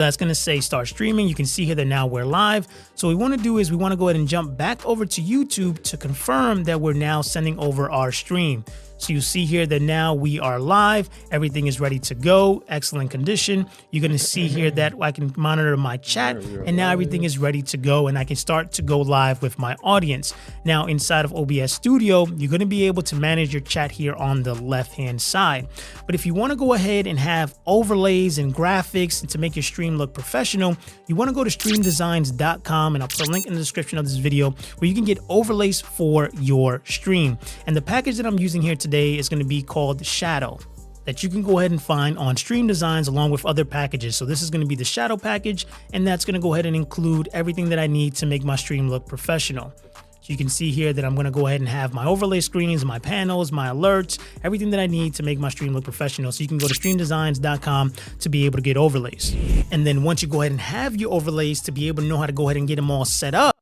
That's going to say start streaming. You can see here that now we're live. So what we want to do is we want to go ahead and jump back over to YouTube to confirm that we're now sending over our stream. So you see here that now we are live. Everything is ready to go. Excellent condition. You're going to see here that I can monitor my chat, and now everything is ready to go, and I can start to go live with my audience. Now inside of OBS Studio, you're going to be able to manage your chat here on the left-hand side. But if you want to go ahead and have overlays and graphics to make your stream look professional, you want to go to streamdesigns.com, and I'll put a link in the description of this video where you can get overlays for your stream. And the package that I'm using here today is going to be called Shadow, that you can go ahead and find on Stream Designs along with other packages. So this is going to be the Shadow package, and that's going to go ahead and include everything that I need to make my stream look professional. So you can see here that I'm going to go ahead and have my overlay screens, my panels, my alerts, everything that I need to make my stream look professional. So you can go to streamdesigns.com to be able to get overlays. And then once you go ahead and have your overlays, to be able to know how to go ahead and get them all set up.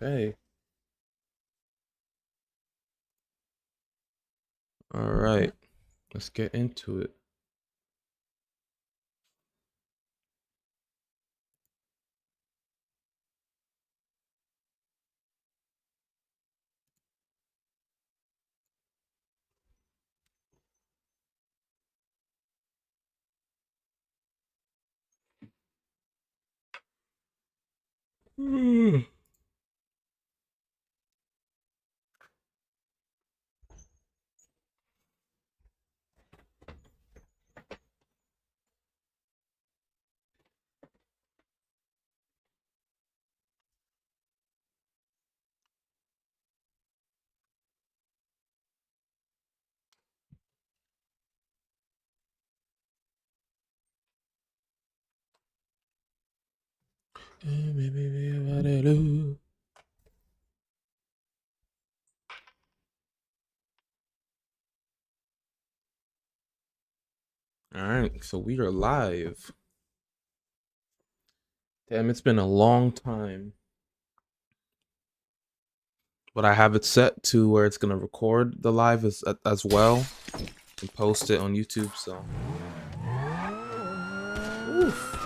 Okay. All right. Let's get into it. All right, so we are live. Damn, it's been a long time. But I have it set to where it's gonna record the live as well and post it on YouTube. So, oof.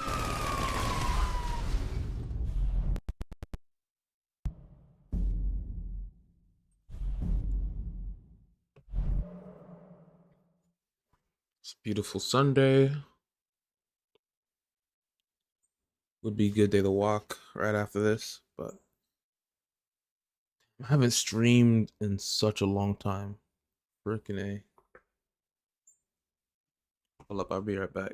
It's a beautiful Sunday. Would be a good day to walk right after this, but I haven't streamed in such a long time. Frickin' A. Hold up, I'll be right back.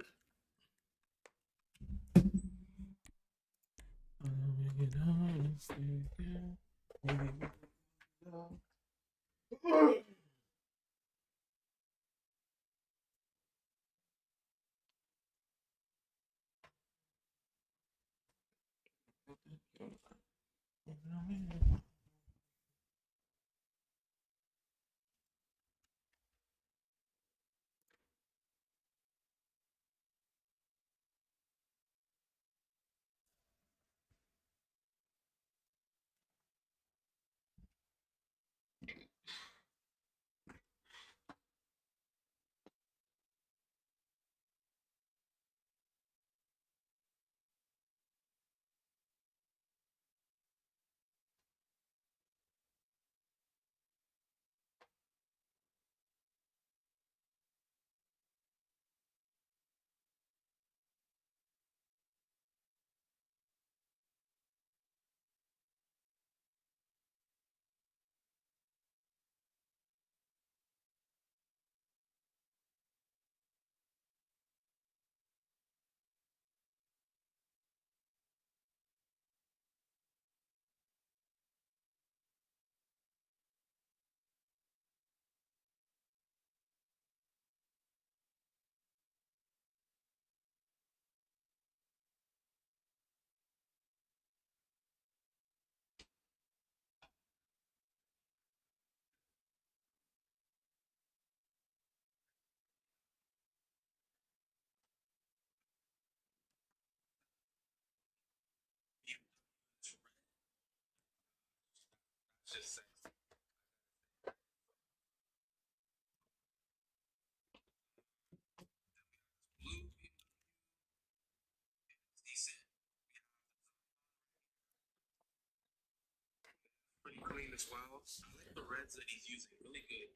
as well. I like the reds that he's using. Really good.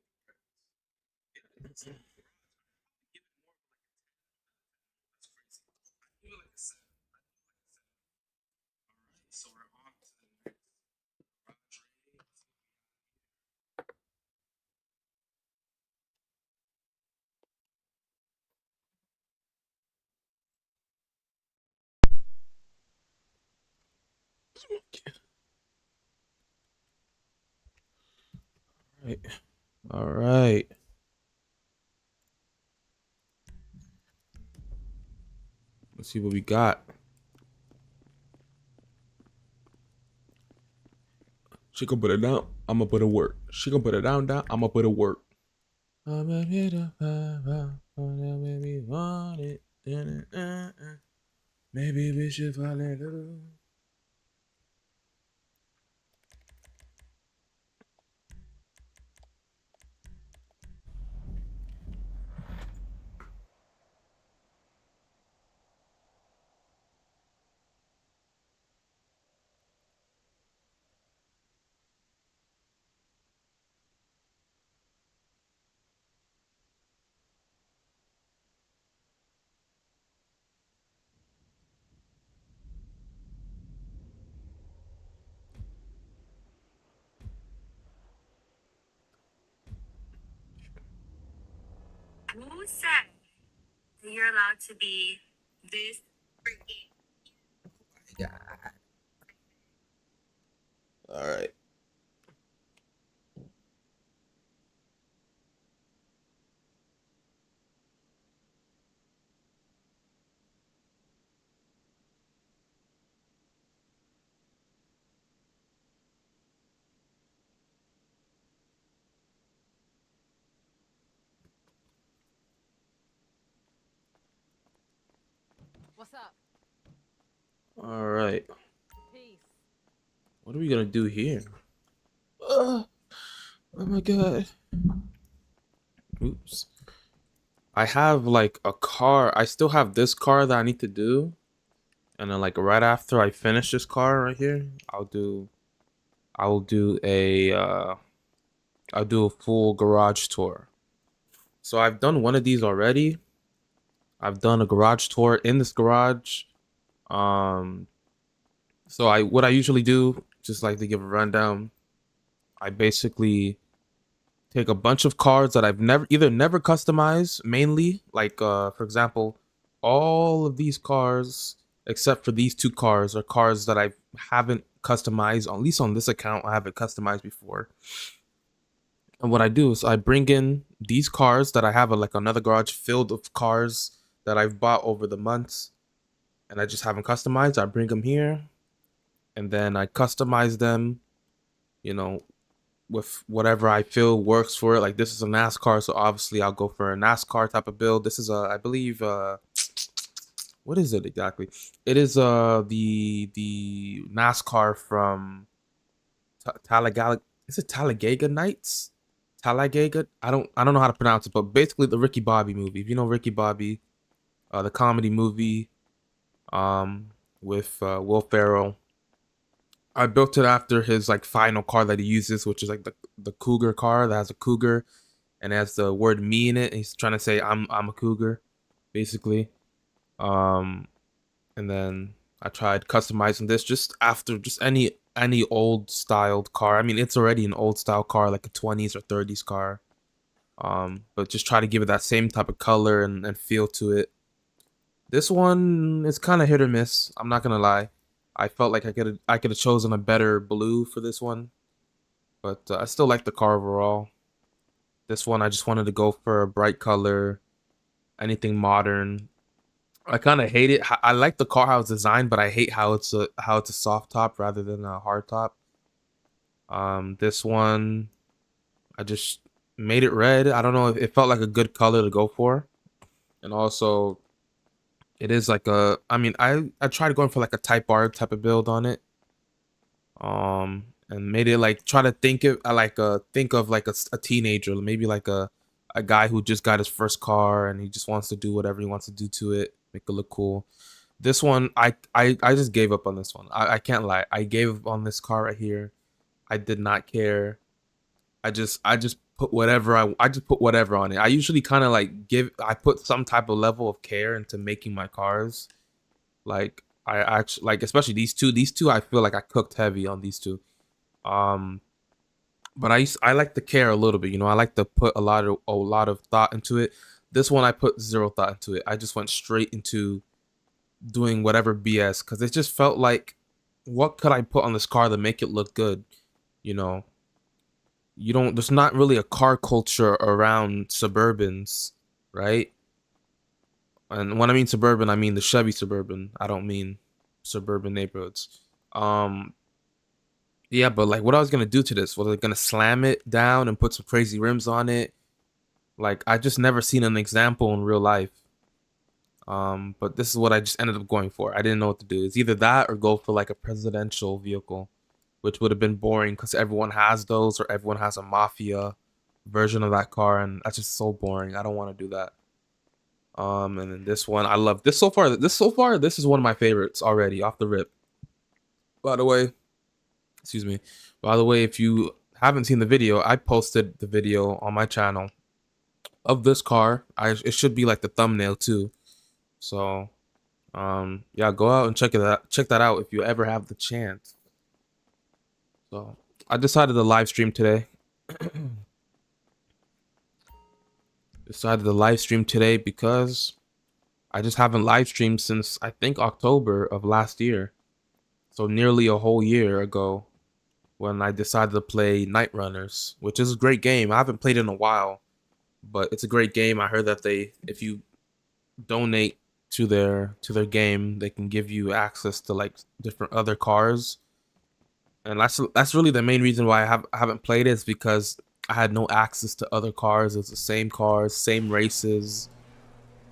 It's give it more of like that's crazy. I give it like a 7. I give it like a 7. All right, so we're on to the next garage rating. Right. All right. Let's see what we got. She gonna put it down. I'm gonna put it work. She gonna put it down. I'm gonna put it work. I'm a bit of maybe want it. Maybe we should fall in love. Who said that you're allowed to be this freaking? Yeah. All right. What's up? All right. Peace. What are we gonna do here? Oh my god. Oops. I have like a car. I still have this car that I need to do. And then like right after I finish this car right here, I'll do a full garage tour. So I've done one of these already. I've done a garage tour in this garage. Um so what I usually do, just like to give a rundown, I basically take a bunch of cars that I've never customized, mainly like for example, all of these cars except for these two cars are cars that I haven't customized, at least on this account I haven't customized before. And what I do is I bring in these cars that I have like another garage filled of cars that I've bought over the months and I just haven't customized. I bring them here and then I customize them, you know, with whatever I feel works for it. Like this is a NASCAR, so obviously I'll go for a NASCAR type of build. This is I believe what is it exactly? It is the NASCAR from Talladega. Is it Talladega Nights? Talladega? I don't know how to pronounce it, but basically the Ricky Bobby movie. If you know Ricky Bobby, the comedy movie, with Will Ferrell. I built it after his like final car that he uses, which is like the Cougar car that has a cougar and has the word "me" in it. He's trying to say I'm a cougar, basically. Um, and then I tried customizing this just after just any old styled car. I mean, it's already an old style car, like a 20s or 30s car. But just try to give it that same type of color and feel to it. This one is kind of hit or miss. I'm not gonna lie. I felt like I could have chosen a better blue for this one, but I still like the car overall. This one I just wanted to go for a bright color, anything modern. I kind of hate it. I like the car how it's designed, but I hate how it's a soft top rather than a hard top. This one I just made it red. I don't know. It felt like a good color to go for, and also it is like a. I mean, I tried going for like a Type R type of build on it. And made it like try to think of like a teenager, maybe like a guy who just got his first car and he just wants to do whatever he wants to do to it, make it look cool. This one I just gave up on this one. I can't lie, I gave up on this car right here. I did not care. I just put whatever I just put whatever on it. I usually kind of like I put some type of level of care into making my cars. Like I actually like, especially these two. These two I feel like I cooked heavy on these two. Um but I like to care a little bit, you know. I like to put a lot of thought into it. This one I put zero thought into it. I just went straight into doing whatever BS cuz it just felt like, what could I put on this car to make it look good, you know? You don't There's not really a car culture around Suburbans, right? And when I mean Suburban, I mean the Chevy Suburban. I don't mean suburban neighborhoods. Um yeah, but like, what I was gonna do to this, was I gonna slam it down and put some crazy rims on it? Like, I just never seen an example in real life. But this is what I just ended up going for. I didn't know what to do. It's either that or go for like a presidential vehicle, which would have been boring because everyone has those, or everyone has a mafia version of that car, and that's just so boring. I don't want to do that. And then this one, I love this so far. This is one of my favorites already off the rip. By the way, excuse me. By the way, if you haven't seen the video, I posted the video on my channel of this car. It should be like the thumbnail too. So, yeah, go out and check that out if you ever have the chance. So, I decided to live stream today. Because I just haven't live streamed since, I think, October of last year. So nearly a whole year ago, when I decided to play Night Runners, which is a great game. I haven't played it in a while, but it's a great game. I heard that if you donate to their game, they can give you access to like different other cars. And that's really the main reason why I haven't played it, is because I had no access to other cars. It's the same cars, same races,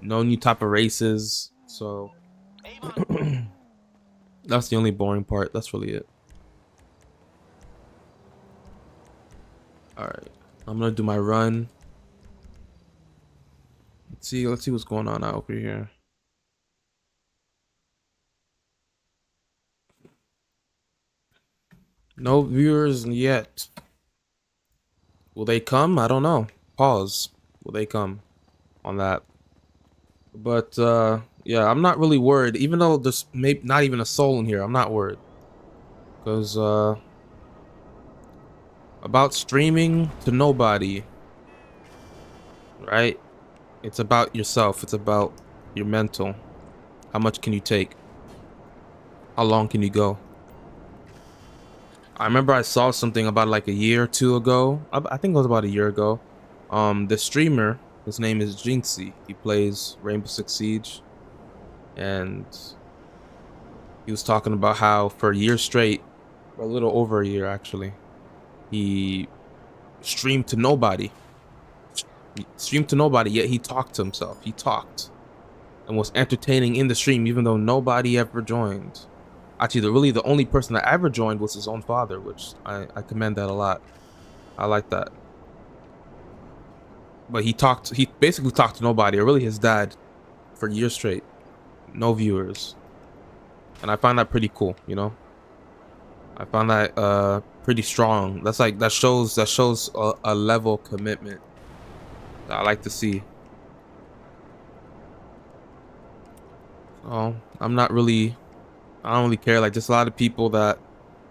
no new type of races. So that's the only boring part. That's really it. All right, I'm gonna do my run. Let's see what's going on out over here. No viewers yet. Will they come? I don't know. Pause. Will they come on that? But yeah, I'm not really worried. Even though there's maybe not even a soul in here, I'm not worried. Because about streaming to nobody, right? It's about yourself. It's about your mental. How much can you take? How long can you go? I remember I saw something about like a year or two ago. I think it was about a year ago. The streamer, his name is Jinxie. He plays Rainbow Six Siege, and he was talking about how for a year straight, or a little over a year actually, he streamed to nobody. Yet he talked to himself. He talked and was entertaining in the stream, even though nobody ever joined. Actually, the only person that ever joined was his own father, which I commend that a lot. I like that. But he basically talked to nobody, or really his dad, for years straight. No viewers. And I find that pretty cool, you know? I find that pretty strong. That shows a level of commitment that I like to see. So I don't really care. Like, just a lot of people that,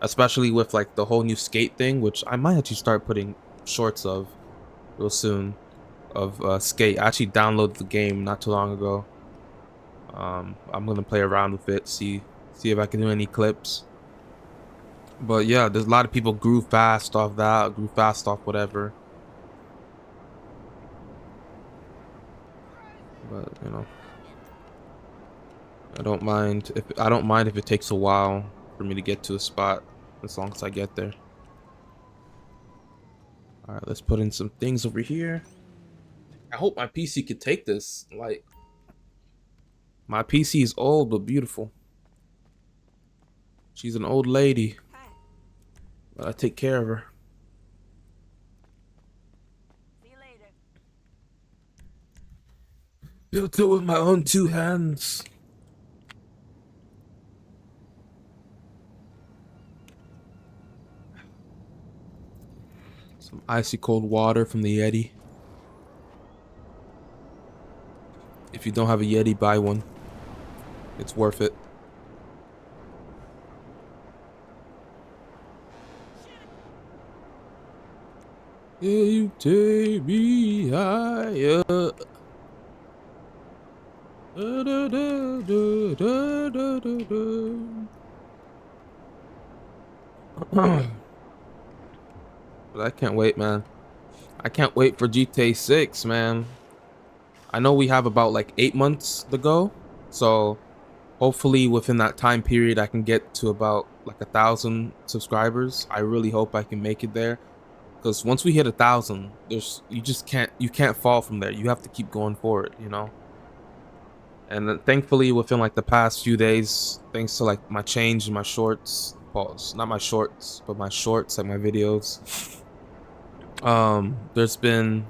especially with like the whole new skate thing, which I might actually start putting shorts of real soon, of skate. I actually downloaded the game not too long ago. I'm gonna play around with it, see if I can do any clips. But yeah, there's a lot of people grew fast off that, grew fast off whatever. But you know, I don't mind if it takes a while for me to get to a spot, as long as I get there. All right, let's put in some things over here. I hope my PC could take this. Like, my PC is old but beautiful. She's an old lady, but I take care of her. See you later. Built it with my own two hands. Icy cold water from the Yeti. If you don't have a Yeti, buy one. It's worth it. Yeah, you take me higher. Da, da, da, da, da, da, da, da. But I can't wait, man. I can't wait for GTA 6, man. I know we have about like 8 months to go, so hopefully within that time period I can get to about like 1,000 subscribers. I really hope I can make it there, because once we hit 1,000, you can't fall from there. You have to keep going forward, you know. And then thankfully within like the past few days, thanks to like my change in my shorts, pause, not my shorts, but my shorts, like my videos, there's been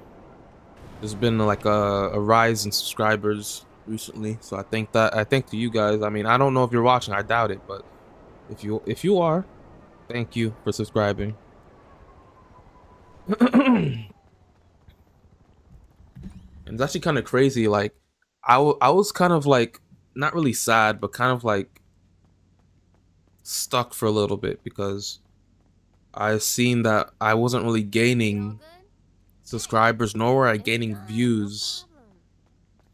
like a rise in subscribers recently. So I think to you guys, I mean, I don't know if you're watching, I doubt it, but if you are, thank you for subscribing. And it's actually kind of crazy, like I was kind of like not really sad, but kind of like stuck for a little bit, because I seen that I wasn't really gaining subscribers, nor were I gaining views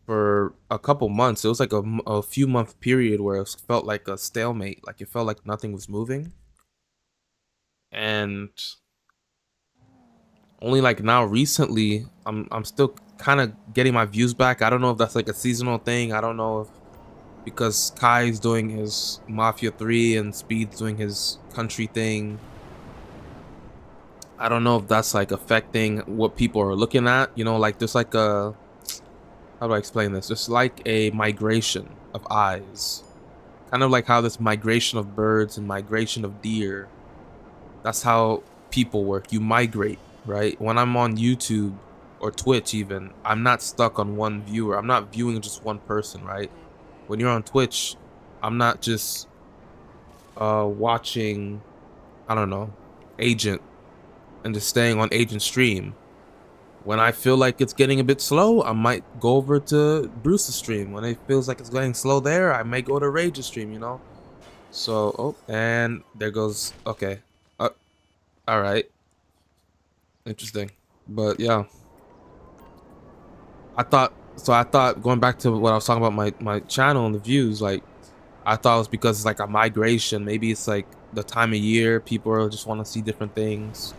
for a couple months. It was like a few month period where it felt like a stalemate, like it felt like nothing was moving. And only like now recently I'm still kind of getting my views back. I don't know if that's like a seasonal thing. I don't know if because Kai's doing his Mafia 3 and Speed's doing his country thing. I don't know if that's like affecting what people are looking at, you know, like there's like a, how do I explain this? There's like a migration of eyes. Kind of like how this migration of birds and migration of deer. That's how people work. You migrate, right? When I'm on YouTube or Twitch even, I'm not stuck on one viewer. I'm not viewing just one person, right? When you're on Twitch, I'm not just watching, I don't know, Agent and just staying on Agent stream. When I feel like it's getting a bit slow, I might go over to Bruce's stream. When it feels like it's getting slow there, I may go to Rage's stream, you know? So, oh, and there goes, okay. All right. Interesting. But yeah. I thought going back to what I was talking about my channel and the views, like I thought it was because it's like a migration. Maybe it's like the time of year, people just want to see different things.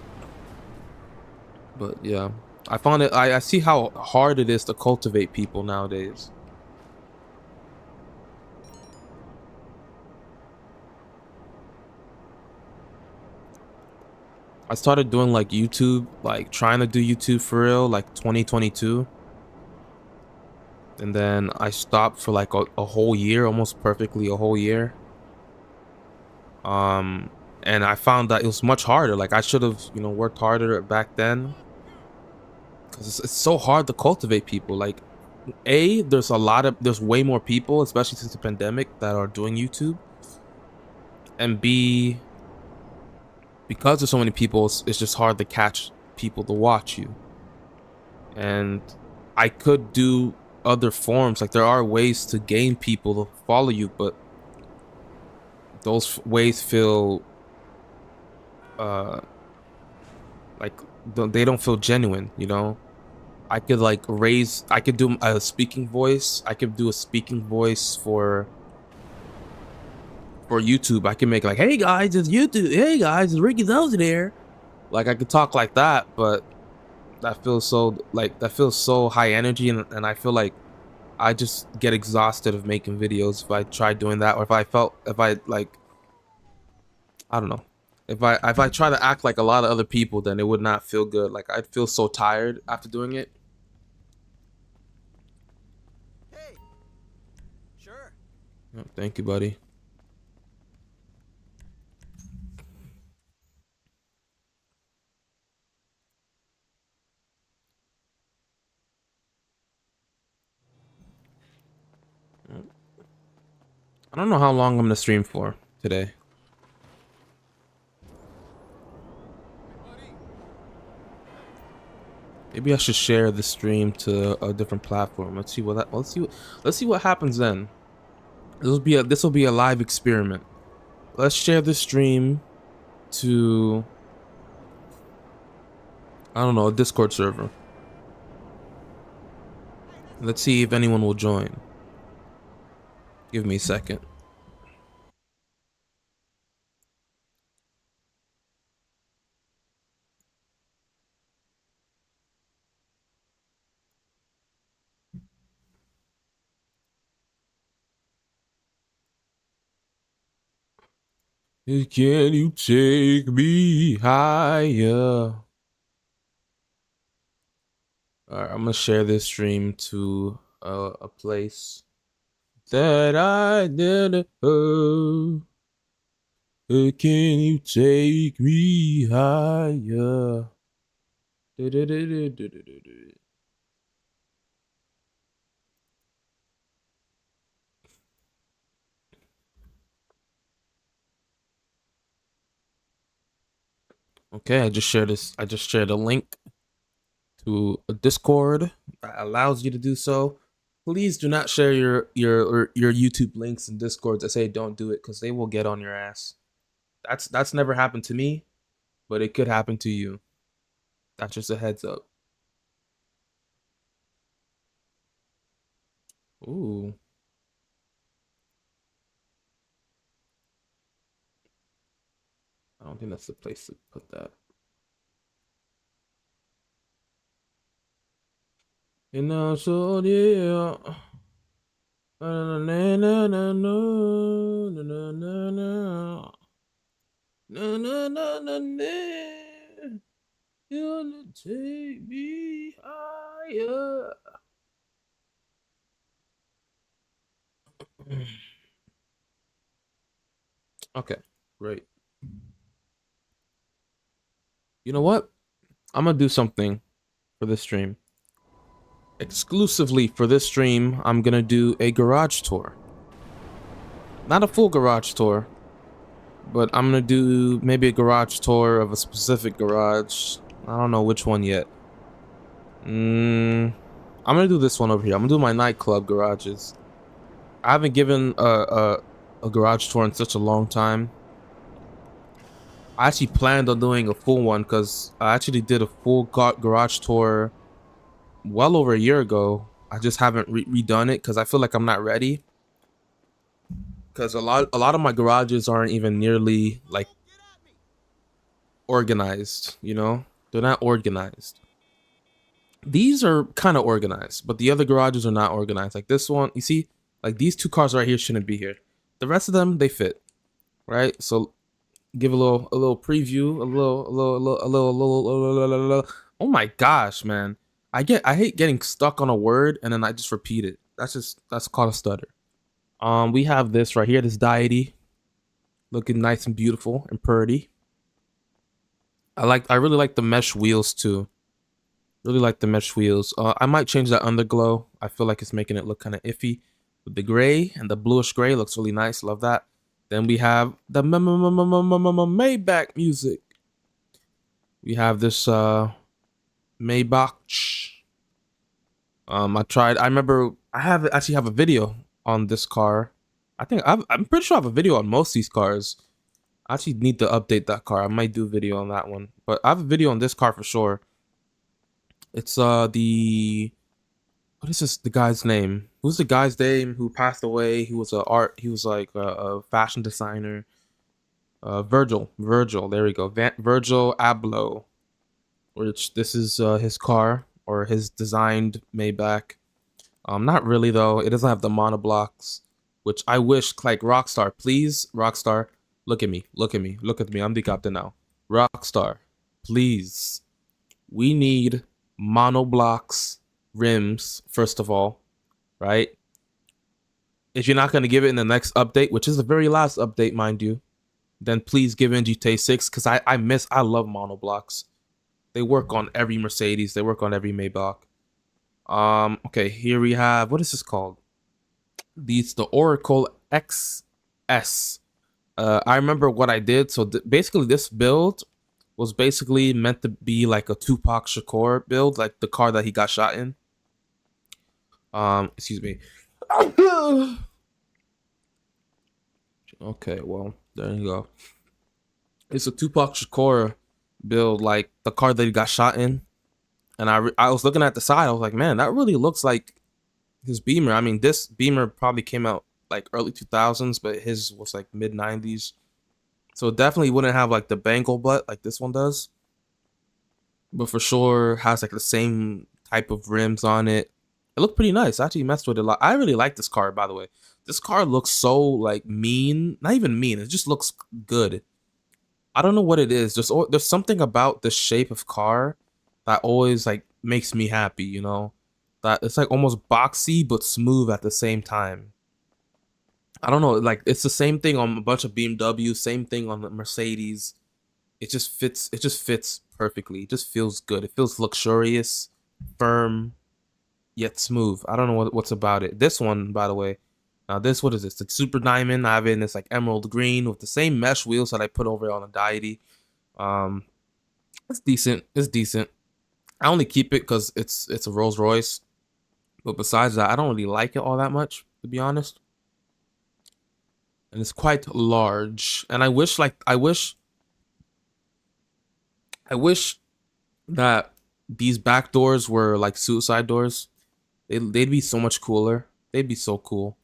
But yeah. I found it, I see how hard it is to cultivate people nowadays. I started doing like YouTube, like trying to do YouTube for real, like 2022. And then I stopped for like a whole year, almost perfectly a whole year. And I found that it was much harder. Like I should have, you know, worked harder back then. Because it's so hard to cultivate people. Like there's way more people, especially since the pandemic, that are doing YouTube. And B, because there's so many people, it's just hard to catch people to watch you. And I could do other forms, like there are ways to gain people to follow you, but those ways feel like they don't feel genuine, you know. I could like I could do a speaking voice. I could do a speaking voice for YouTube. I can make like, hey guys, it's YouTube. Hey guys, it's Rikidozan here. Like I could talk like that, but that feels so high energy, and I feel like I just get exhausted of making videos if I try doing that, or if I like, I don't know. If I try to act like a lot of other people, then it would not feel good. Like I'd feel so tired after doing it. Hey. Sure. Oh, thank you, buddy. I don't know how long I'm gonna stream for today. Maybe I should share the stream to a different platform. Let's see what happens then. This will be a live experiment. Let's share the stream to, I don't know, a Discord server. Let's see if anyone will join. Give me a second. Can you take me higher? Alright, I'm gonna share this stream to a place that I didn't know. Can you take me higher? Okay, I just shared this. I just shared a link to a Discord that allows you to do so. Please do not share your YouTube links and Discords. I say don't do it because they will get on your ass. That's never happened to me, but it could happen to you. That's just a heads up. Ooh. I don't think that's the place to put that. And now, so yeah. Na na na na na na na na na na na na na. You wanna take me higher? Okay, great. You know what? I'm gonna do something for this stream. Exclusively for this stream, I'm gonna do a garage tour. Not a full garage tour, but I'm gonna do maybe a garage tour of a specific garage. I don't know which one yet. I'm gonna do this one over here. I'm gonna do my nightclub garages. I haven't given a garage tour in such a long time. I actually planned on doing a full one because I actually did a full garage tour well over a year ago. I just haven't redone it because I feel like I'm not ready. Because a lot of my garages aren't even nearly like organized. You know, they're not organized. These are kind of organized, but the other garages are not organized. Like this one, you see, like these two cars right here shouldn't be here. The rest of them, they fit, right? So give a little preview, a little. Oh my gosh, man! I hate getting stuck on a word and then I just repeat it. That's called a stutter. We have this right here, this deity, looking nice and beautiful and pretty. I really like the mesh wheels too. Really like the mesh wheels. I might change that underglow. I feel like it's making it look kind of iffy. With the gray and the bluish gray looks really nice. Love that. Then we have the Maybach music. We have this Maybach. I remember I actually have a video on this car. I'm pretty sure I have a video on most of these cars. I actually need to update that car. I might do a video on that one. But I have a video on this car for sure. It's what is this, the guy's name? Who's the guy's name who passed away? He was like a fashion designer. Virgil, there we go. Virgil Abloh. Which this is his car or his designed Maybach. Not really though. It doesn't have the monoblocks, which I wish, like ROCKSTAR, please, ROCKSTAR, look at me. I'm the captain now. ROCKSTAR, please. We need monoblocks rims first of all, right? If you're not going to give it in the next update, which is the very last update, mind you, then please give in GTA 6 because I love monoblocks. They work on every Mercedes. They work on every Maybach. Okay, here we have, what is this called? The Oracle XS. I remember what I did. So basically this build was basically meant to be like a Tupac Shakur build, like the car that he got shot in. Excuse me. Okay, well, there you go. It's a Tupac Shakur build, like the car that he got shot in. And I was looking at the side, I was like, man, that really looks like his Beamer. I mean, this Beamer probably came out like early 2000s, but his was like mid 90s. So it definitely wouldn't have like the bangle butt like this one does. But for sure has like the same type of rims on it. It looked pretty nice. I actually messed with it a lot. I really like this car, by the way. This car looks so like mean. Not even mean. It just looks good. I don't know what it is. There's something about the shape of car that always like makes me happy, you know? That it's like almost boxy but smooth at the same time. I don't know, like it's the same thing on a bunch of BMW, same thing on the Mercedes. It just fits perfectly. It just feels good. It feels luxurious, firm, yet smooth. I don't know what's about it. This one, by the way, what is this? It's Super Diamond. I have it in this like emerald green with the same mesh wheels that I put over on the Deity. It's decent. It's decent. I only keep it because it's a Rolls Royce. But besides that, I don't really like it all that much, to be honest. And it's quite large. And I wish that these back doors were like suicide doors. They'd be so much cooler. They'd be so cool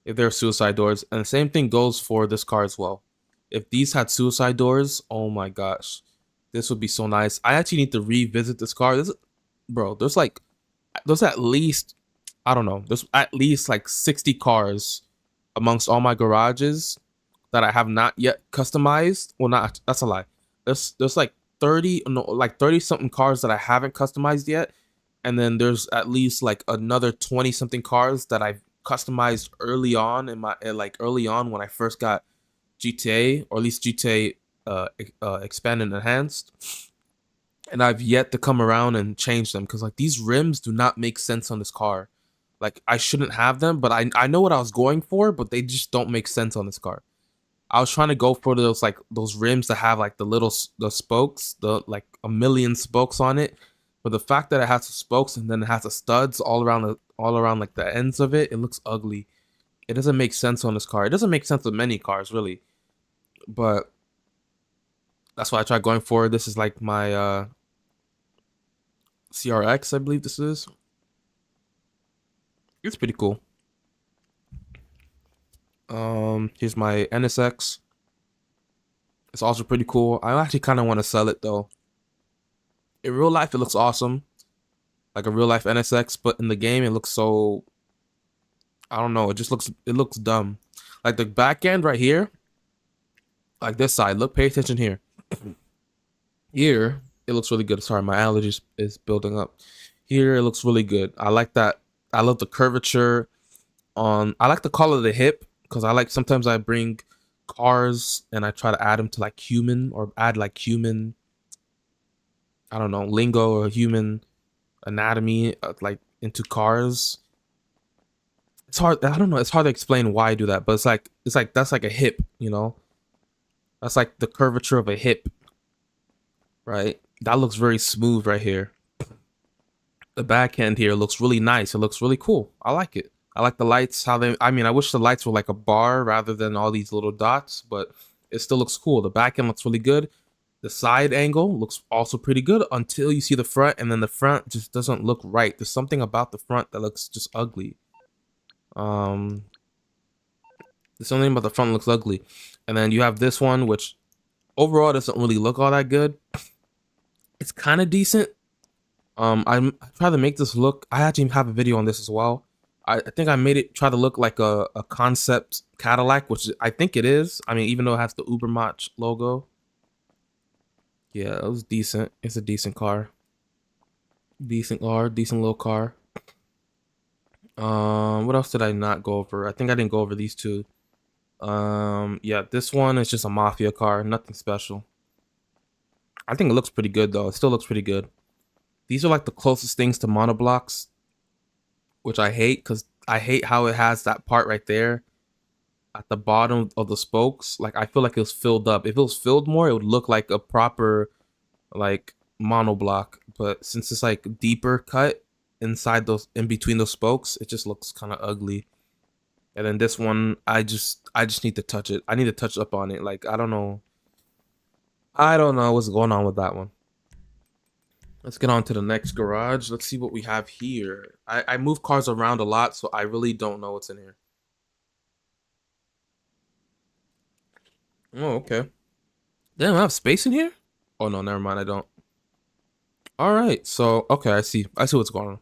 if they're suicide doors. And the same thing goes for this car as well. If these had suicide doors, oh my gosh, this would be so nice. I actually need to revisit this car. There's at least, I don't know, there's at least like 60 cars amongst all my garages that I have not yet customized. Well, not, that's a lie. There's like 30 something cars that I haven't customized yet. And then there's at least like another 20 something cars that I've customized early on early on when I first got GTA, or at least GTA expanded and enhanced. And I've yet to come around and change them because like these rims do not make sense on this car. Like I shouldn't have them, but I know what I was going for, but they just don't make sense on this car. I was trying to go for those rims that have like the spokes, the like a million spokes on it. But the fact that it has the spokes and then it has the studs all around like the ends of it, it looks ugly. It doesn't make sense on this car. It doesn't make sense with many cars really. But that's why I tried going for. This is like my CRX, I believe this is. It's pretty cool. Here's my NSX. It's also pretty cool. I actually kind of want to sell it though. In real life, it looks awesome, like a real life NSX, but in the game, it looks so, I don't know. It looks dumb. Like the back end right here, like this side. Look, pay attention here. Here, it looks really good. Sorry, my allergies is building up. Here, it looks really good. I like that. I love the curvature on. I like the color of the hip because sometimes I bring cars and I try to add them to like human or add like human, I don't know, lingo or human anatomy like into cars. It's hard. I don't know. It's hard to explain why I do that, but it's like that's like a hip, you know. That's like the curvature of a hip, right? That looks very smooth right here. The back end here looks really nice. It looks really cool. I like it. I like the lights. I wish the lights were like a bar rather than all these little dots, but it still looks cool. The back end looks really good. The side angle looks also pretty good until you see the front, and then the front just doesn't look right. There's something about the front that looks just ugly. There's something about the front that looks ugly. And then you have this one, which overall doesn't really look all that good. It's kind of decent. I tried to make this look. I actually have a video on this as well. I think I made it try to look like a concept Cadillac, which I think it is. I mean, even though it has the Ubermatch logo. Yeah, it was decent. It's a decent car. Decent little car. What else did I not go over? I think I didn't go over these two. Yeah, this one is just a mafia car, nothing special. I think it looks pretty good though. It still looks pretty good. These are like the closest things to monoblocks, which I hate because I hate how it has that part right there at the bottom of the spokes. Like I feel like it was filled up. If it was filled more, it would look like a proper like monoblock, but since it's like deeper cut inside those, in between those spokes, it just looks kind of ugly. And then this one, I just need to touch it. I need to touch up on it. Like I don't know what's going on with that one. Let's get on to the next garage. Let's see what we have here. I move cars around a lot, so I really don't know what's in here. Oh, okay. Damn, I have space in here? Oh no, never mind, I don't. All right, so okay, I see what's going on.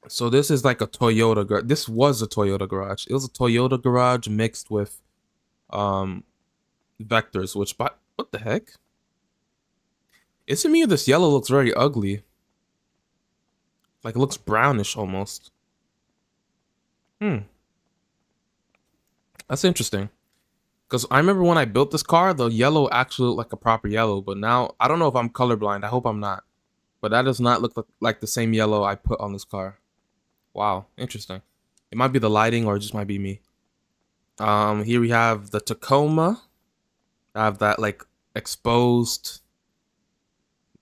So this is like a Toyota garage. This was a Toyota garage. It was a Toyota garage mixed with um vectors, which, but what the heck? Is it me or this yellow looks very ugly? Like it looks brownish almost. Hmm, that's interesting. Because I remember when I built this car, the yellow actually looked like a proper yellow, but now I don't know if I'm colorblind. I hope I'm not. But that does not look like the same yellow I put on this car. Wow, interesting. It might be the lighting or it just might be me. Here we have the Tacoma. I have that like exposed.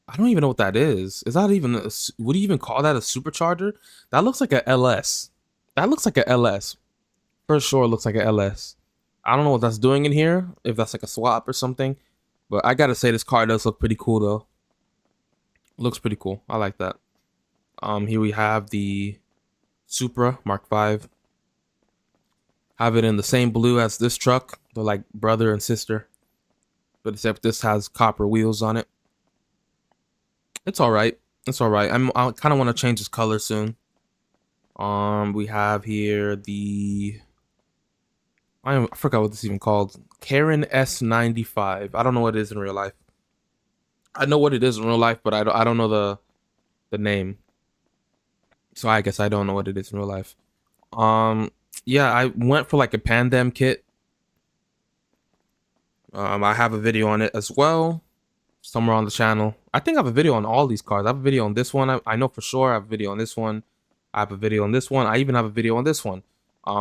I don't even know what that is. Is that even would you even call that a supercharger? That looks like a LS. That looks like a LS. For sure looks like a LS. I don't know what that's doing in here, if that's like a swap or something. But I gotta say this car does look pretty cool though. Looks pretty cool. I like that. Here we have the Supra Mark V. Have it in the same blue as this truck. They're like brother and sister. But except this has copper wheels on it. It's alright. It's alright. I kind of want to change this color soon. We have here the I forgot what this is even called. Karen S95. I don't know what it is in real life. I know what it is in real life, but I don't know the name. So I guess I don't know what it is in real life. Yeah, I went for like a Pandem kit. I have a video on it as well, somewhere on the channel. I think I have a video on all these cars. I have a video on this one. I know for sure I have a video on this one. I have a video on this one. I even have a video on this one.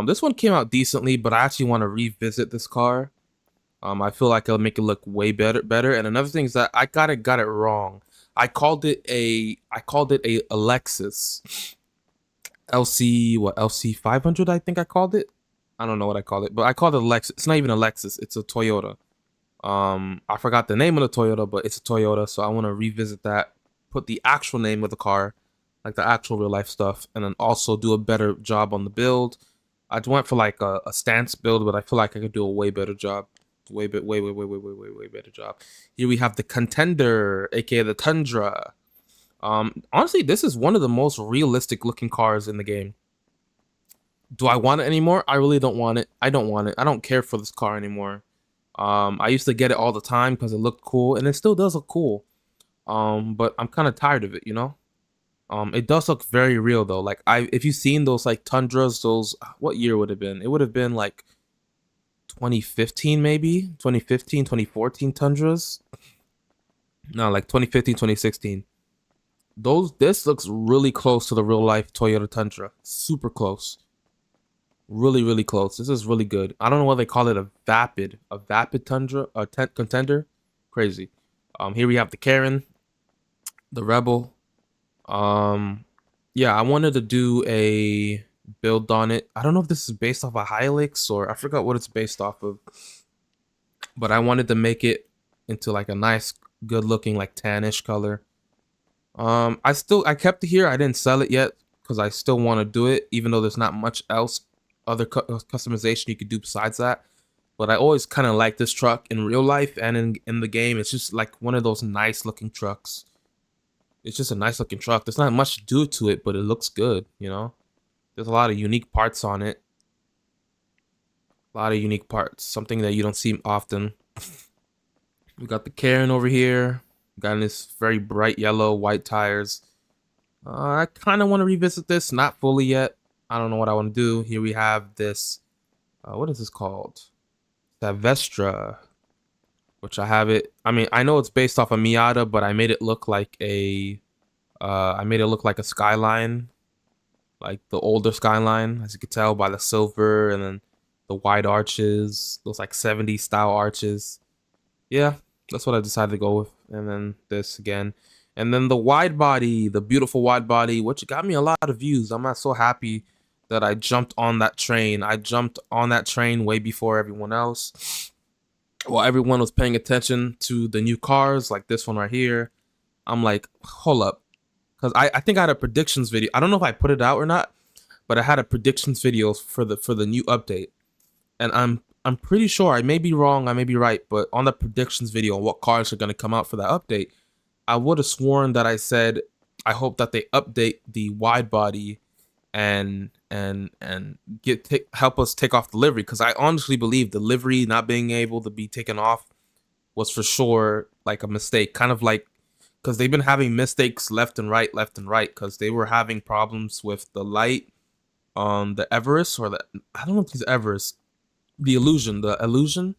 This one came out decently, but I actually want to revisit this car. I feel like it'll make it look way better. And another thing is that I got it wrong. I called it a Lexus LC 500. I think I called it. I don't know what I called it, but I called it a Lexus. It's not even a Lexus. It's a Toyota. I forgot the name of the Toyota, but it's a Toyota, so I want to revisit that. Put the actual name of the car, like the actual real life stuff, and then also do a better job on the build. I went for like a stance build, but I feel like I could do a way better job. Way better job. Here we have the Contender, aka the Tundra. Honestly, this is one of the most realistic looking cars in the game. Do I want it anymore? I really don't want it. I don't want it. I don't care for this car anymore. I used to get it all the time because it looked cool, and it still does look cool. But I'm kind of tired of it, you know? It does look very real though. Like if you've seen those like Tundras, those, what year would it have been? It would have been like 2015 maybe, 2015, 2014 Tundras. No, like 2015, 2016. This looks really close to the real life Toyota Tundra. Super close. Really close. This is really good. I don't know why they call it a vapid Tundra, a Contender. Crazy. Here we have the Karen, the Rebel. Yeah, I wanted to do a build on it. I don't know if this is based off a Hilux or I forgot what it's based off of, but I wanted to make it into like a nice, good looking like tannish color. I kept it here. I didn't sell it yet because I still want to do it, even though there's not much else other customization you could do besides that. But I always kind of like this truck in real life and in the game. It's just like one of those nice looking trucks. It's just a nice looking truck. There's not much to do to it, but it looks good, you know? There's a lot of unique parts on it. A lot of unique parts. Something that you don't see often. We got the Karen over here. Got this very bright yellow, white tires. I kind of want to revisit this. Not fully yet. I don't know what I want to do. Here we have this. What is this called? Savestra. Which I have it. I mean, I know it's based off a Miata, but I made it look like a. I made it look like a Skyline, like the older Skyline, as you can tell by the silver and then the wide arches, those like 70s style arches. Yeah, That's what I decided to go with. And then this again. And then the wide body, the beautiful wide body, which got me a lot of views. I'm not so happy that I jumped on that train. I jumped on that train way before everyone else. While everyone was paying attention to the new cars, like this one right here. I'm like, hold up. Because I think I had a predictions video. I don't know if I put it out or not, but I had a predictions video for the new update. And I'm pretty sure, I may be wrong, I may be right, but on the predictions video on what cars are going to come out for that update, I would have sworn that I said I hope that they update the wide body and help us take off the livery, because I honestly believe the livery not being able to be taken off was for sure like a mistake, kind of like, because they've been having mistakes left and right, because they were having problems with the light on the Everest, or I don't know if it's Everest, the illusion,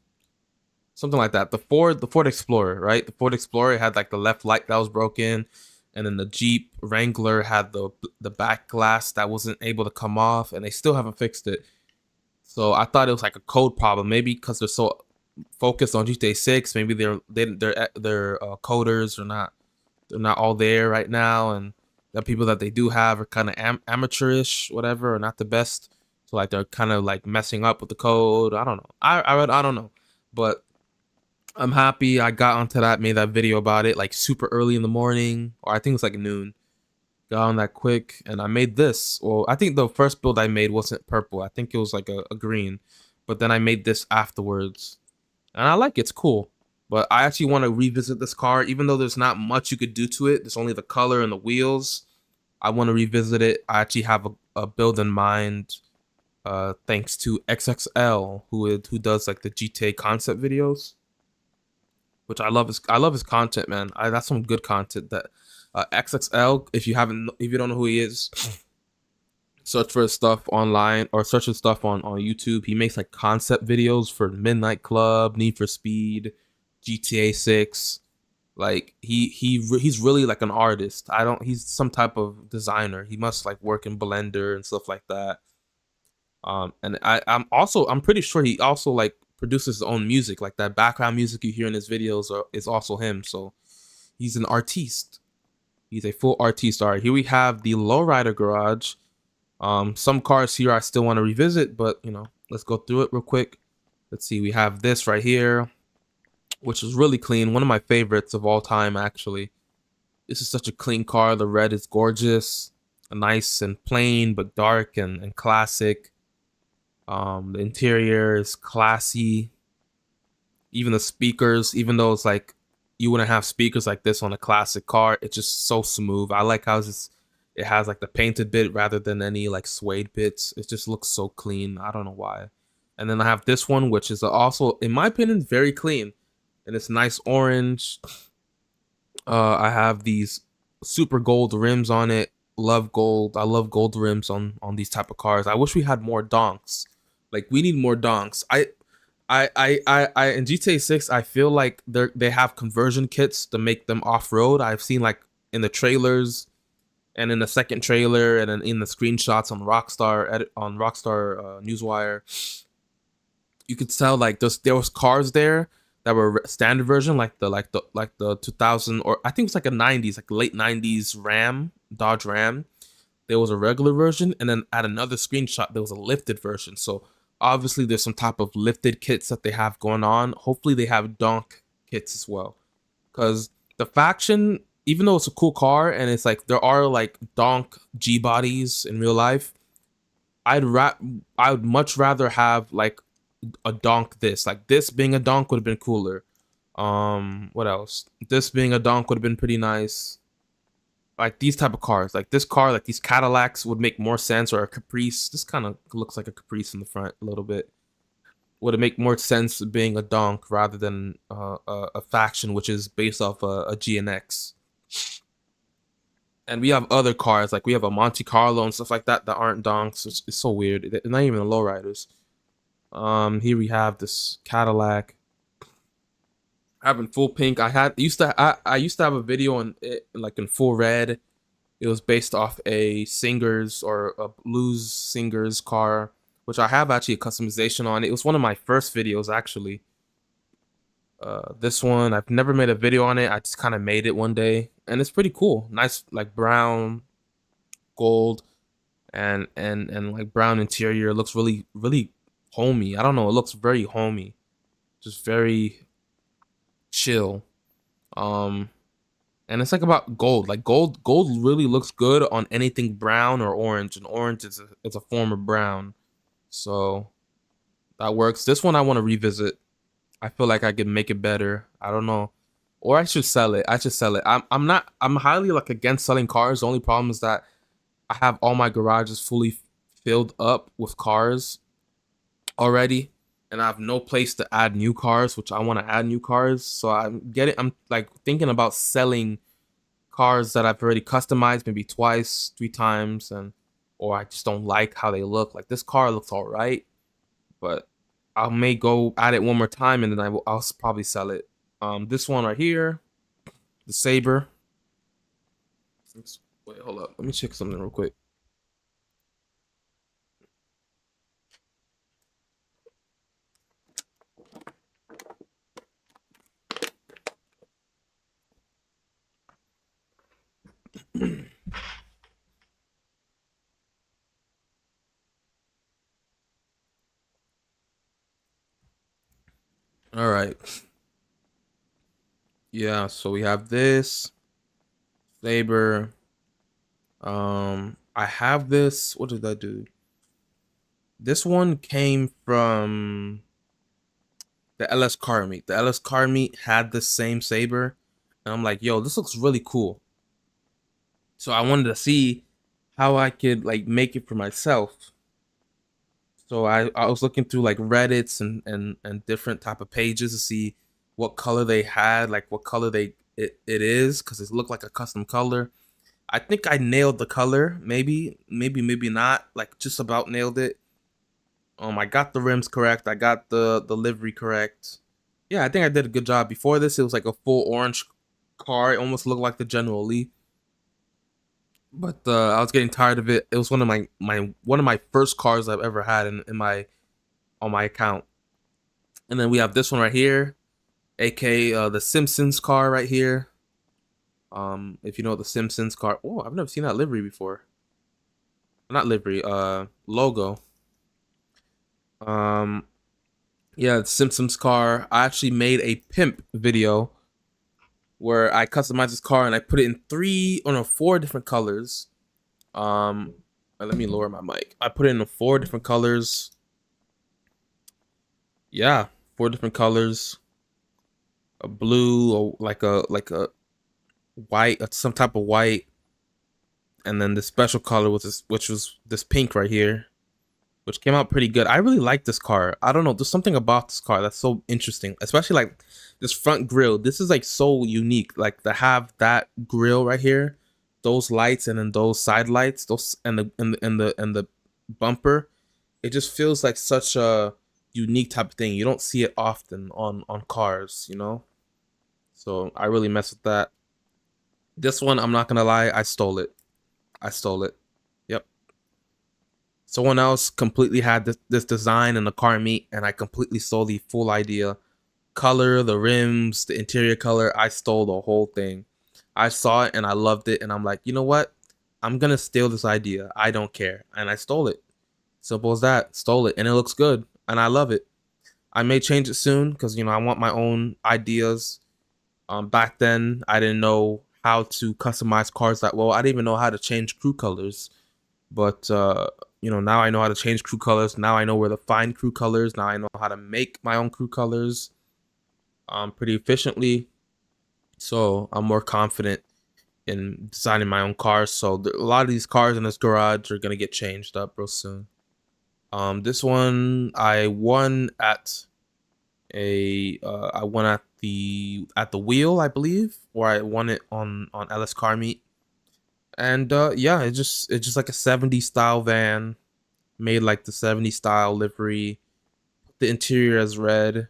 something like that. The Ford Explorer, right? The Ford Explorer had like the left light that was broken, and then the Jeep Wrangler had the back glass that wasn't able to come off, and they still haven't fixed it. So I thought it was like a code problem, maybe because they're so focused on GTA 6. Maybe their coders are not all there right now, and the people that they do have are kind of amateurish, whatever, or not the best. So like they're kind of like messing up with the code. I don't know. I don't know, but I'm happy I got onto that, made that video about it like super early in the morning, or I think it was like noon. Got on that quick, and I made this. Well, I think the first build I made wasn't purple. I think it was like a green, but then I made this afterwards, and I like it. It's cool. But I actually want to revisit this car, even though there's not much you could do to it. There's only the color and the wheels. I want to revisit it. I actually have a build in mind. Thanks to XXL, who does like the GTA concept videos, which I love his content, man. That's some good content. That XXL, if you don't know who he is, search for his stuff online or search his stuff on YouTube. He makes like concept videos for Midnight Club, Need for Speed, GTA 6. Like he's really like an artist. He's some type of designer. He must like work in Blender and stuff like that. And I'm pretty sure he also like produces his own music, like that background music you hear in his videos is also him. So he's an artiste. He's a full artiste. All right, here we have the lowrider garage. Some cars here I still want to revisit, but let's go through it real quick. Let's see. We have this right here, which is really clean. One of my favorites of all time, actually. This is such a clean car. The red is gorgeous, nice and plain, but dark and classic. The interior is classy. Even the speakers, even though it's like you wouldn't have speakers like this on a classic car, it's just so smooth. I like how it has like the painted bit rather than any like suede bits. It just looks so clean. I don't know why. And then I have this one, which is also, in my opinion, very clean, and it's nice orange. I have these super gold rims on it. Love gold. I love gold rims on these type of cars. I wish we had more donks. Like, we need more donks. I in GTA 6, I feel like they have conversion kits to make them off-road. I've seen like in the trailers and in the second trailer and then in the screenshots on ROCKSTAR Newswire. You could tell like there was cars there that were standard version, like the 2000, or I think it's like a 90s, like late 90s Dodge Ram. There was a regular version, and then at another screenshot there was a lifted version. So obviously there's some type of lifted kits that they have going on. Hopefully they have donk kits as well, because the faction, even though it's a cool car and it's like there are like donk G bodies in real life, I would much rather have like a donk this being a donk would have been cooler. What else? This being a donk would have been pretty nice. Like these type of cars, like this car, like these Cadillacs would make more sense, or a Caprice. This kind of looks like a Caprice in the front a little bit. Would it make more sense being a donk rather than a faction, which is based off a GNX? And we have other cars, like we have a Monte Carlo and stuff like that aren't donks. It's so weird. They're not even the lowriders. Here we have this Cadillac. I have in full pink. I used to have a video on it like in full red. It was based off a singer's or a blues singer's car, which I have actually a customization on. It was one of my first videos actually. This one, I've never made a video on it. I just kind of made it one day, and it's pretty cool. Nice, like brown, gold, and like brown interior. It looks really homey. I don't know. It looks very homey, just very chill. Um, and it's like about gold. Like gold really looks good on anything brown or orange, and orange is a form of brown, so that works. This one I want to revisit. I feel like I could make it better. I don't know. Or I should sell it. I should sell it. I'm highly like against selling cars. The only problem is that I have all my garages fully filled up with cars already, and I have no place to add new cars, which I want to add new cars. So I'm like thinking about selling cars that I've already customized maybe twice, 3 times, and or I just don't like how they look. Like this car looks all right, but I may go at it one more time and then I'll probably sell it. This one right here, the Saber. Wait, hold up. Let me check something real quick. All right. Yeah, so we have this Saber. I have this. What did I do? This one came from the LS Car Meet. The LS Car Meet had the same Saber, and I'm like, yo, this looks really cool. So I wanted to see how I could like make it for myself. So I was looking through like Reddits and different type of pages to see what color they had, like what color it is, because it looked like a custom color. I think I nailed the color, maybe not, like just about nailed it. I got the rims correct. I got the livery correct. Yeah, I think I did a good job. Before this, it was like a full orange car. It almost looked like the General Lee. But I was getting tired of it. It was one of my first cars I've ever had in my on my account. And then we have this one right here, aka the Simpsons car right here. If you know the Simpsons car. Oh, I've never seen that livery before. Not livery, logo. Um, yeah, the Simpsons car. I actually made a pimp video where I customized this car and I put it in 4 different colors. Let me lower my mic. I put it in 4 different colors. Yeah, 4 different colors. A blue, or like a white, some type of white, and then the special color which was this pink right here, which came out pretty good. I really like this car. I don't know, there's something about this car that's so interesting, especially like this front grille. This is like so unique, like to have that grille right here, those lights, and then those side lights, those and the bumper. It just feels like such a unique type of thing. You don't see it often on cars, you know. So I really mess with that. This one, I'm not gonna lie, I stole it. Yep. Someone else completely had this design in the car meet, and I completely stole the full idea. Color, the rims, the interior color, I stole the whole thing. I saw it and I loved it, and I'm like, you know what? I'm gonna steal this idea. I don't care. And I stole it. Simple as that. Stole it, and it looks good, and I love it. I may change it soon because I want my own ideas. Back then, I didn't know how to customize cars that well. I didn't even know how to change crew colors, but now I know how to change crew colors. Now I know where to find crew colors. Now I know how to make my own crew colors pretty efficiently. So I'm more confident in designing my own cars. So a lot of these cars in this garage are gonna get changed up real soon. This one I won at the wheel, I believe, or I won it on LS Car Meet. And yeah, it's just like a 70s style van, made like the 70s style livery. The interior is red.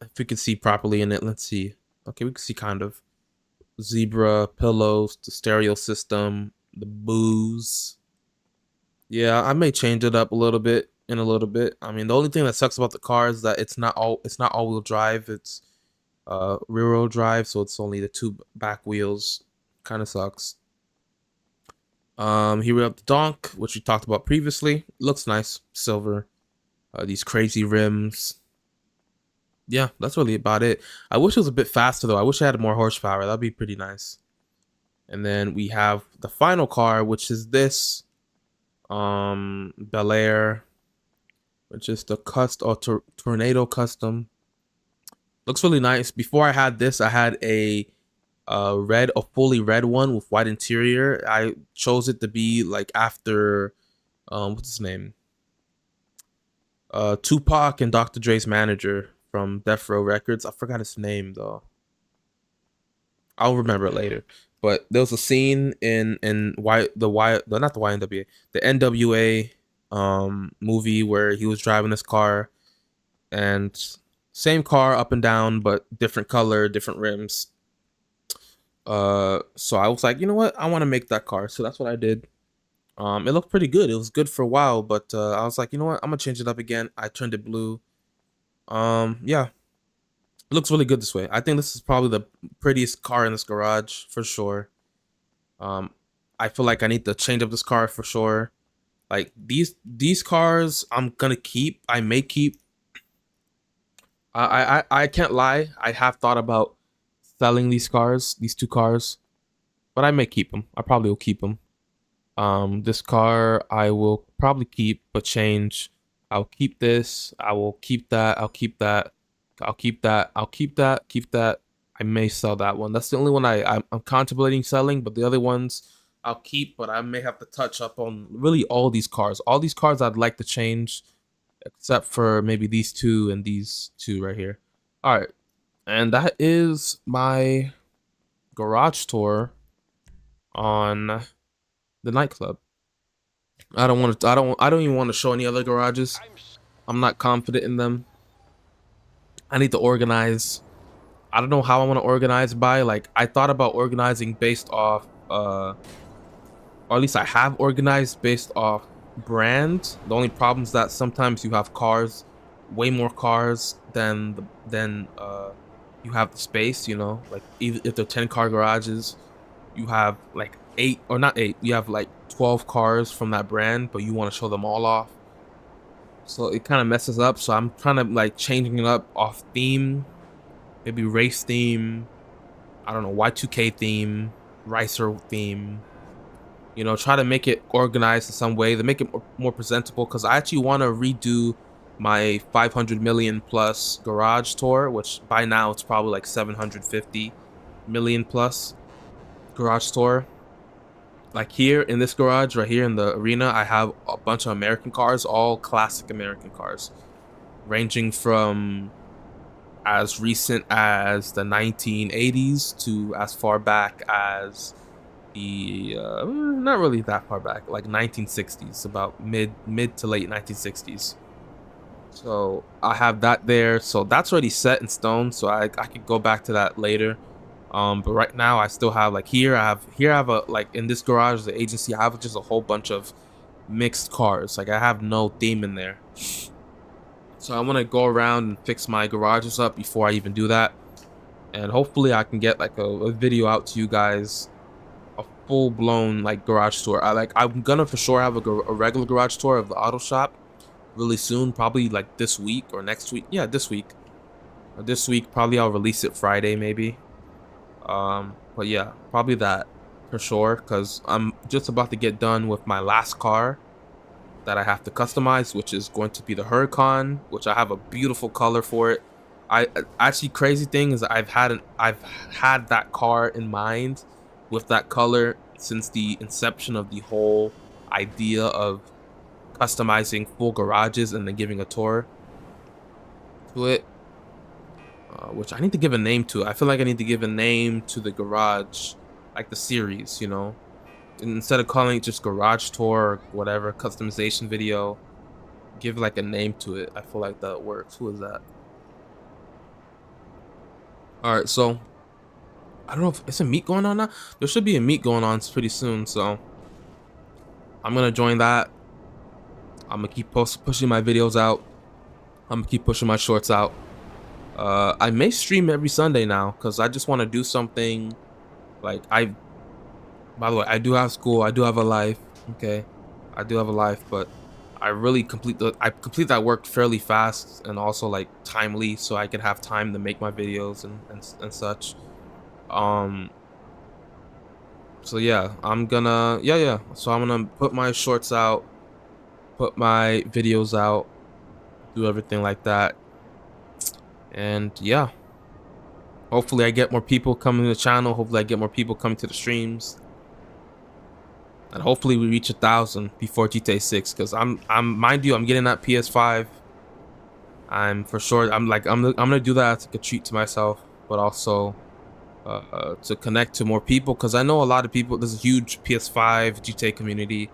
If we can see properly in it, let's see. Okay, we can see kind of. Zebra pillows, the stereo system, the booze. Yeah, I may change it up a little bit. in a little bit. I mean, the only thing that sucks about the car is that it's not all-wheel drive. It's rear-wheel drive, so it's only the two back wheels. Kind of sucks. Here we have the donk, which we talked about previously. Looks nice, silver. These crazy rims. Yeah, that's really about it. I wish it was a bit faster though. I wish I had more horsepower. That'd be pretty nice. And then we have the final car, which is this Bel Air, which is the Tornado Custom. Looks really nice. Before I had this, I had a fully red one with white interior. I chose it to be like after what's his name? Tupac and Dr. Dre's manager from Death Row Records. I forgot his name though. I'll remember it later. But there was a scene in not the YNWA, the NWA movie where he was driving this car, and same car up and down, but different color, different rims. So I was like, you know what? I want to make that car. So that's what I did. It looked pretty good. It was good for a while, but I was like, you know what? I'm gonna change it up again. I turned it blue. Yeah. It looks really good this way. I think this is probably the prettiest car in this garage for sure. I feel like I need to change up this car for sure. Like these cars I'm gonna keep. I may keep. I can't lie. I have thought about selling these two cars, but I may keep them. I probably will keep them. This car I will probably keep, but change. I'll keep this. I will keep that. I'll keep that. I'll keep that. I'll keep that. Keep that. I may sell that one. That's the only one I'm contemplating selling, but the other ones I'll keep, but I may have to touch up on really all these cars. All these cars I'd like to change, except for maybe these two and these two right here. All right. And that is my garage tour on the nightclub. I don't even want to show any other garages. I'm not confident in them. I need to organize. I don't know how I want to organize by. Like, I thought about organizing based off or at least I have organized based off brand. The only problem is that sometimes you have cars, way more cars than you have the space, you know. Like, even if they're 10-car garages, you have like 8 or not 8, you have like 12 cars from that brand, but you want to show them all off. So it kind of messes up. So I'm trying to like changing it up off theme, maybe race theme, I don't know, Y2K theme, Ricer theme, you know, try to make it organized in some way to make it more presentable, because I actually want to redo my 500 million plus garage tour, which by now it's probably like 750 million plus garage tour. Like here in this garage right here in the arena, I have a bunch of American cars, all classic American cars, ranging from as recent as the 1980s to as far back as the not really that far back, like 1960s, about mid to late 1960s. So I have that there, so that's already set in stone, so I could go back to that later. But right now I still have like I have a, like in this garage, the agency, I have just a whole bunch of mixed cars. Like I have no theme in there. So I want to go around and fix my garages up before I even do that. And hopefully I can get like a video out to you guys, a full-blown like garage tour. I'm gonna for sure have a regular garage tour of the auto shop really soon, probably like this week or next week. Yeah, this week. This week probably I'll release it Friday maybe. But yeah, probably that for sure, because I'm just about to get done with my last car that I have to customize, which is going to be the Huracan, which I have a beautiful color for it. I actually, crazy thing is I've had that car in mind with that color since the inception of the whole idea of customizing full garages and then giving a tour to it. Which I need to give a name to. I feel like I need to give a name to the garage, like the series, you know. And instead of calling it just garage tour or whatever, customization video, give like a name to it. I feel like that works. Who is that? All right, so I don't know if it's a meet going on now. There should be a meet going on pretty soon, so I'm gonna join that. I'm gonna keep pushing my videos out. I'm gonna keep pushing my shorts out. I may stream every Sunday now because I just want to do something. Like by the way, I do have school. I do have a life. Okay, I do have a life, but I really complete that work fairly fast and also like timely, so I can have time to make my videos and such. So yeah, So I'm gonna put my shorts out, put my videos out, do everything like that, and yeah. Hopefully I get more people coming to the channel. Hopefully I get more people coming to the streams. And hopefully we reach 1,000 before GTA 6. Because I'm mind you, I'm getting that PS5. I'm for sure. I'm gonna do that as like a treat to myself, but also to connect to more people. Because I know a lot of people. There's a huge PS5 GTA community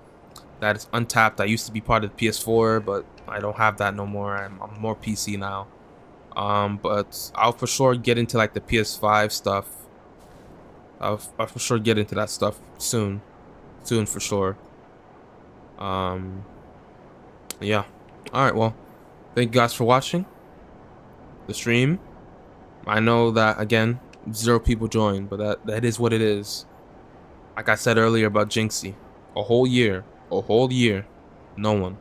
that is untapped. I used to be part of the PS4, but I don't have that no more. I'm more PC now. But I'll for sure get into like the PS5 stuff. I'll for sure get into that stuff soon for sure. Yeah. All right. Well, thank you guys for watching the stream. I know that again, 0 people joined, but that is what it is. Like I said earlier about Jinxie, a whole year, no one.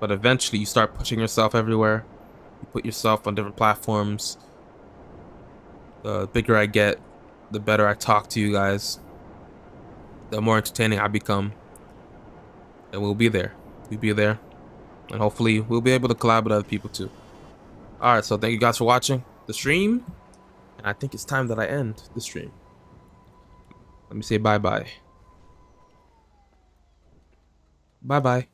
But eventually, you start pushing yourself everywhere. You put yourself on different platforms. The bigger I get, the better I talk to you guys, the more entertaining I become. And we'll be there. And hopefully we'll be able to collab with other people too. Alright, so thank you guys for watching the stream. And I think it's time that I end the stream. Let me say bye-bye. Bye-bye.